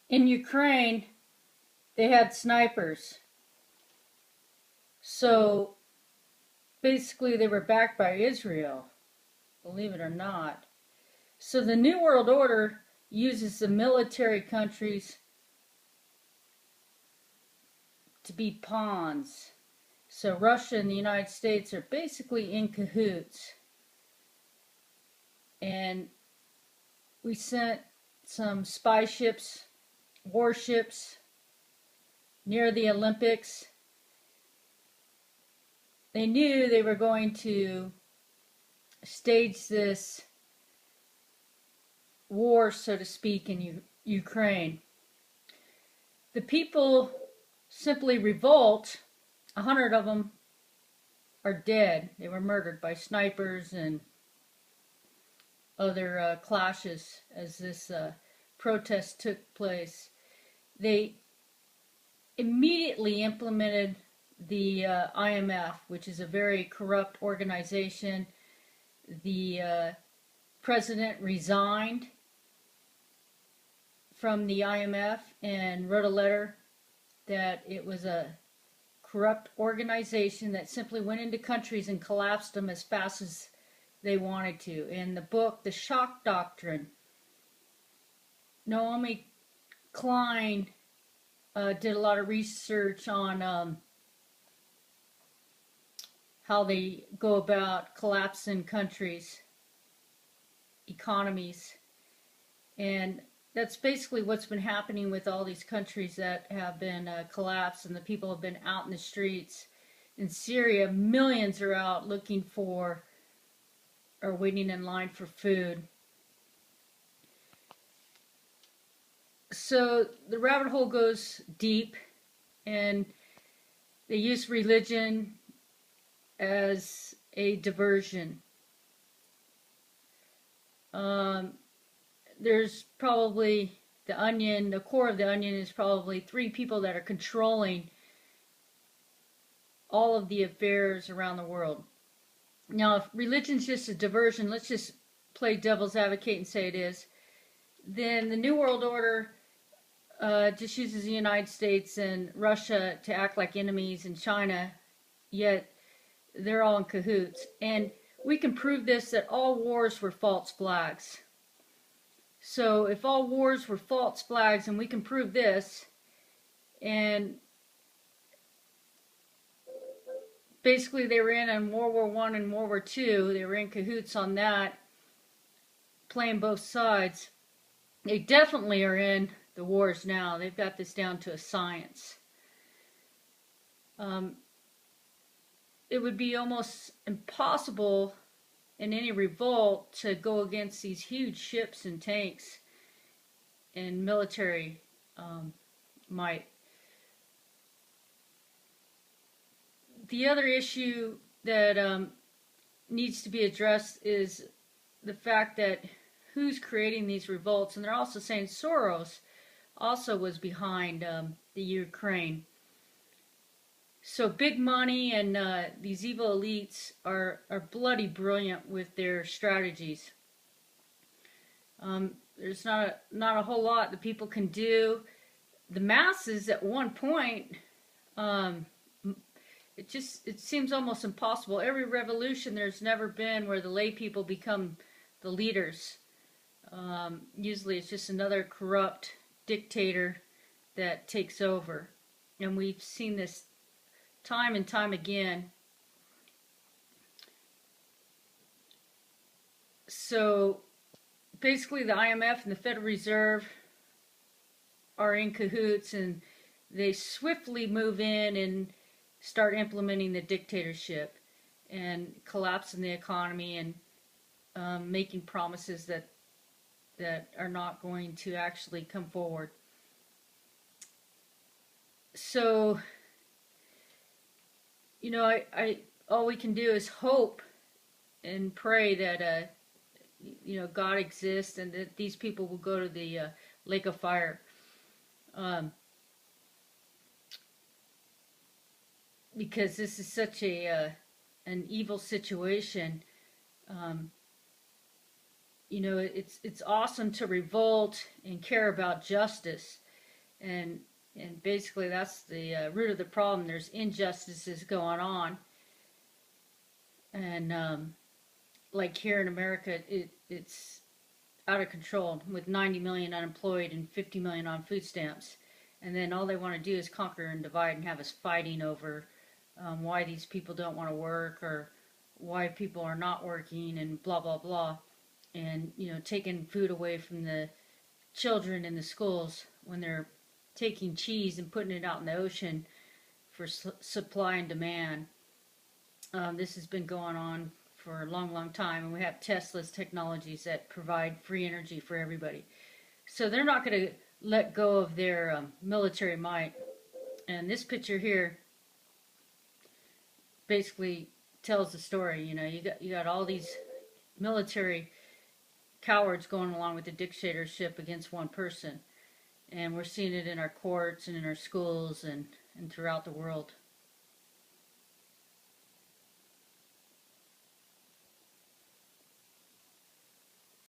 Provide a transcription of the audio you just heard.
In Ukraine, they had snipers. So basically, they were backed by Israel, believe it or not. So the New World Order uses the military countries to be pawns. So Russia and the United States are basically in cahoots. And we sent some spy ships, warships near the Olympics. They knew they were going to stage this war, so to speak, in Ukraine. The people simply revolt. 100 of them are dead. They were murdered by snipers and other clashes as this protest took place. They immediately implemented the IMF, which is a very corrupt organization. The president resigned from the IMF and wrote a letter that it was a corrupt organization that simply went into countries and collapsed them as fast as they wanted to. In the book, The Shock Doctrine, Naomi Klein did a lot of research on how they go about collapsing countries, economies, and that's basically what's been happening with all these countries that have been collapsed and the people have been out in the streets. In Syria, millions are out looking for or waiting in line for food. So the rabbit hole goes deep, and they use religion as a diversion. There's probably the core of the onion is probably 3 people that are controlling all of the affairs around the world. Now, if religion's just a diversion, let's just play devil's advocate and say it is, then the New World Order just uses the United States and Russia to act like enemies, and China, yet they're all in cahoots. And we can prove this, that all wars were false flags. So if all wars were false flags, and we can prove this, and basically they were in World War I and World War II, they were in cahoots on that, playing both sides. They definitely are in the wars now. They've got this down to a science. It would be almost impossible in any revolt to go against these huge ships and tanks and military might. The other issue that needs to be addressed is the fact that who's creating these revolts, and they're also saying Soros also was behind the Ukraine. So big money and these evil elites are bloody brilliant with their strategies. There's not a whole lot that people can do. The masses at one point, it seems almost impossible. Every revolution there's never been where the lay people become the leaders. Usually it's just another corrupt dictator that takes over. And we've seen this time and time again. So basically the IMF and the Federal Reserve are in cahoots, and they swiftly move in and start implementing the dictatorship and collapsing the economy and making promises that are not going to actually come forward. So, you know, I all we can do is hope and pray that you know, God exists and that these people will go to the lake of fire. Because this is such an evil situation. You know, it's awesome to revolt and care about justice, and and basically that's the root of the problem. There's injustices going on, and like here in America, it's out of control with 90 million unemployed and 50 million on food stamps. And then all they want to do is conquer and divide and have us fighting over why these people don't want to work or why people are not working and blah, blah, blah. And, you know, taking food away from the children in the schools when they're taking cheese and putting it out in the ocean for supply and demand. This has been going on for a long, long time, and we have Tesla's technologies that provide free energy for everybody. So they're not going to let go of their military might. And this picture here basically tells the story. You know, you got all these military cowards going along with the dictatorship against one person, and we're seeing it in our courts and in our schools and throughout the world.